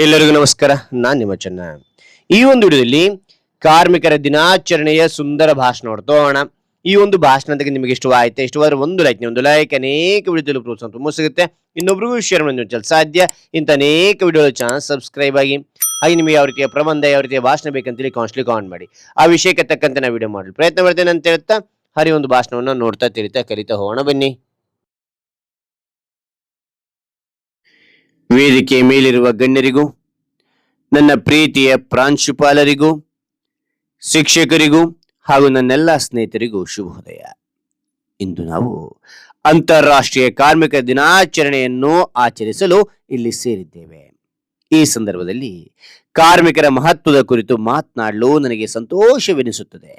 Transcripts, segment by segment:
ಎಲ್ಲರಿಗೂ ನಮಸ್ಕಾರ. ನಾನು ನಿಮ್ಮ ಚೆನ್ನ. ಈ ಒಂದು ವಿಡಿಯೋದಲ್ಲಿ ಕಾರ್ಮಿಕರ ದಿನಾಚರಣೆಯ ಸುಂದರ ಭಾಷಣ ನೋಡ್ತೋಣ. ಈ ಒಂದು ಭಾಷಣಕ್ಕೆ ನಿಮಗೆ ಇಷ್ಟವಾಯ್ತು, ಇಷ್ಟವಾದ್ರೆ ಒಂದು ಲೈಕ್ ಅನೇಕ ವಿಡಿಯೋದಲ್ಲಿ ಪ್ರೋತ್ಸಾಹ ತುಂಬ ಸಿಗುತ್ತೆ. ಇನ್ನೊಬ್ರಿಗೂ ಶೇರ್ ಮಾಡಿ ಸಾಧ್ಯ. ಇಂಥ ಅನೇಕ ವಿಡಿಯೋ ಚಾನಲ್ ಸಬ್ಸ್ಕ್ರೈಬ್ ಆಗಿ. ಹಾಗೆ ನಿಮಗೆ ಯಾವ ರೀತಿಯ ಪ್ರಬಂಧ, ಯಾವ ರೀತಿಯ ಭಾಷಣ ಬೇಕಂತೇಳಿ ಕಾಮೆಂಟ್ ಮಾಡಿ. ಆ ವಿಷಯಕ್ಕೆ ತಕ್ಕಂತೆ ನಾವು ವಿಡಿಯೋ ಮಾಡಲು ಪ್ರಯತ್ನ ಮಾಡ್ತೇನೆ ಅಂತ ಹೇಳ್ತಾ ಹರಿ ಒಂದು ಭಾಷಣವನ್ನು ನೋಡ್ತಾ ತಿಳಿತಾ ಕಲಿತಾ ಹೋಗೋಣ ಬನ್ನಿ. ವೇದಿಕೆ ಮೇಲಿರುವ ಗಣ್ಯರಿಗೂ, ನನ್ನ ಪ್ರೀತಿಯ ಪ್ರಾಂಶುಪಾಲರಿಗೂ, ಶಿಕ್ಷಕರಿಗೂ ಹಾಗೂ ನನ್ನೆಲ್ಲ ಸ್ನೇಹಿತರಿಗೂ ಶುಭೋದಯ. ಇಂದು ನಾವು ಅಂತಾರಾಷ್ಟ್ರೀಯ ಕಾರ್ಮಿಕ ದಿನಾಚರಣೆಯನ್ನು ಆಚರಿಸಲು ಇಲ್ಲಿ ಸೇರಿದ್ದೇವೆ. ಈ ಸಂದರ್ಭದಲ್ಲಿ ಕಾರ್ಮಿಕರ ಮಹತ್ವದ ಕುರಿತು ಮಾತನಾಡಲು ನನಗೆ ಸಂತೋಷವೆನಿಸುತ್ತದೆ.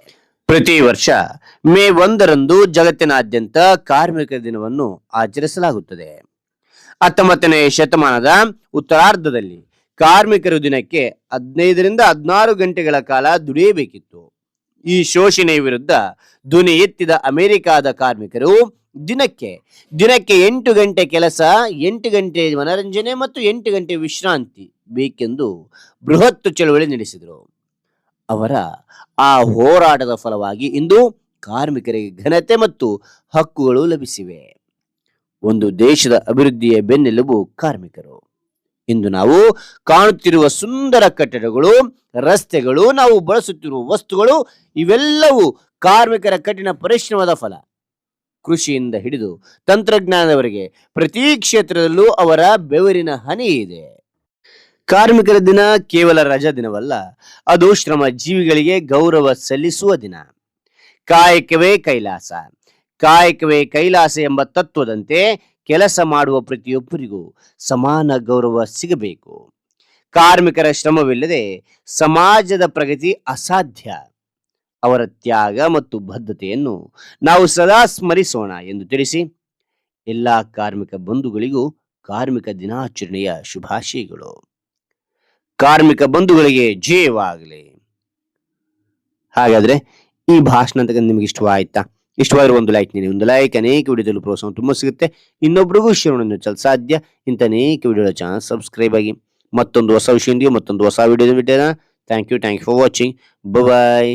ಪ್ರತಿ ವರ್ಷ ಮೇ 1ರಂದು ಜಗತ್ತಿನಾದ್ಯಂತ ಕಾರ್ಮಿಕರ ದಿನವನ್ನು ಆಚರಿಸಲಾಗುತ್ತದೆ. 19ನೇ ಶತಮಾನದ ಉತ್ತರಾರ್ಧದಲ್ಲಿ ಕಾರ್ಮಿಕರು ದಿನಕ್ಕೆ 15ರಿಂದ 16 ಗಂಟೆಗಳ ಕಾಲ ದುಡಿಯಬೇಕಿತ್ತು. ಈ ಶೋಷಣೆಯ ವಿರುದ್ಧ ಧ್ವನಿ ಎತ್ತಿದ ಅಮೆರಿಕಾದ ಕಾರ್ಮಿಕರು ದಿನಕ್ಕೆ 8 ಗಂಟೆ ಕೆಲಸ, 8 ಗಂಟೆ ಮನರಂಜನೆ ಮತ್ತು 8 ಗಂಟೆ ವಿಶ್ರಾಂತಿ ಬೇಕೆಂದು ಬೃಹತ್ ಚಳವಳಿ ನಡೆಸಿದರು. ಅವರ ಆ ಹೋರಾಟದ ಫಲವಾಗಿ ಇಂದು ಕಾರ್ಮಿಕರಿಗೆ ಘನತೆ ಮತ್ತು ಹಕ್ಕುಗಳು ಲಭಿಸಿವೆ. ಒಂದು ದೇಶದ ಅಭಿವೃದ್ಧಿಯ ಬೆನ್ನೆಲುಬು ಕಾರ್ಮಿಕರು. ಇಂದು ನಾವು ಕಾಣುತ್ತಿರುವ ಸುಂದರ ಕಟ್ಟಡಗಳು, ರಸ್ತೆಗಳು, ನಾವು ಬಳಸುತ್ತಿರುವ ವಸ್ತುಗಳು ಇವೆಲ್ಲವೂ ಕಾರ್ಮಿಕರ ಕಠಿಣ ಪರಿಶ್ರಮದ ಫಲ. ಕೃಷಿಯಿಂದ ಹಿಡಿದು ತಂತ್ರಜ್ಞಾನದವರೆಗೆ ಪ್ರತಿ ಕ್ಷೇತ್ರದಲ್ಲೂ ಅವರ ಬೆವರಿನ ಹನಿ ಇದೆ. ಕಾರ್ಮಿಕರ ದಿನ ಕೇವಲ ರಜಾ ದಿನವಲ್ಲ, ಅದು ಶ್ರಮ ಜೀವಿಗಳಿಗೆ ಗೌರವ ಸಲ್ಲಿಸುವ ದಿನ. ಕಾಯಕವೇ ಕೈಲಾಸ, ಕಾಯಕವೇ ಕೈಲಾಸ ಎಂಬ ತತ್ವದಂತೆ ಕೆಲಸ ಮಾಡುವ ಪ್ರತಿಯೊಬ್ಬರಿಗೂ ಸಮಾನ ಗೌರವ ಸಿಗಬೇಕು. ಕಾರ್ಮಿಕರ ಶ್ರಮವಿಲ್ಲದೆ ಸಮಾಜದ ಪ್ರಗತಿ ಅಸಾಧ್ಯ. ಅವರ ತ್ಯಾಗ ಮತ್ತು ಬದ್ಧತೆಯನ್ನು ನಾವು ಸದಾ ಸ್ಮರಿಸೋಣ ಎಂದು ತಿಳಿಸಿ, ಎಲ್ಲ ಕಾರ್ಮಿಕ ಬಂಧುಗಳಿಗೂ ಕಾರ್ಮಿಕ ದಿನಾಚರಣೆಯ ಶುಭಾಶಯಗಳು. ಕಾರ್ಮಿಕ ಬಂಧುಗಳಿಗೆ ಜಯವಾಗಲಿ. ಹಾಗಾದ್ರೆ ಈ ಭಾಷಣ ನಿಮಗೆ ಇಷ್ಟವಾಯ್ತಾ? ಇಷ್ಟವಾದ್ರೆ ಒಂದು ಲೈಕ್ ಅನೇಕ ವಿಡಿಯೋದಲ್ಲಿ ಪ್ರೋತ್ಸಾಹ ತುಂಬ ಸಿಗುತ್ತೆ. ಇನ್ನೊಬ್ರಿಗೂ ಶೇರ್ ಮಾಡಲು ಸಾಧ್ಯ. ಇಂಥ ಅನೇಕ ವಿಡಿಯೋಗಳ ಚಾನಲ್ ಸಬ್ಸ್ಕ್ರೈಬ್ ಆಗಿ. ಮತ್ತೊಂದು ಹೊಸ ವಿಷಯದೊಂದಿಗೆ ಮತ್ತೊಂದು ಹೊಸ ವಿಡಿಯೋದ thank you for watching. Bye.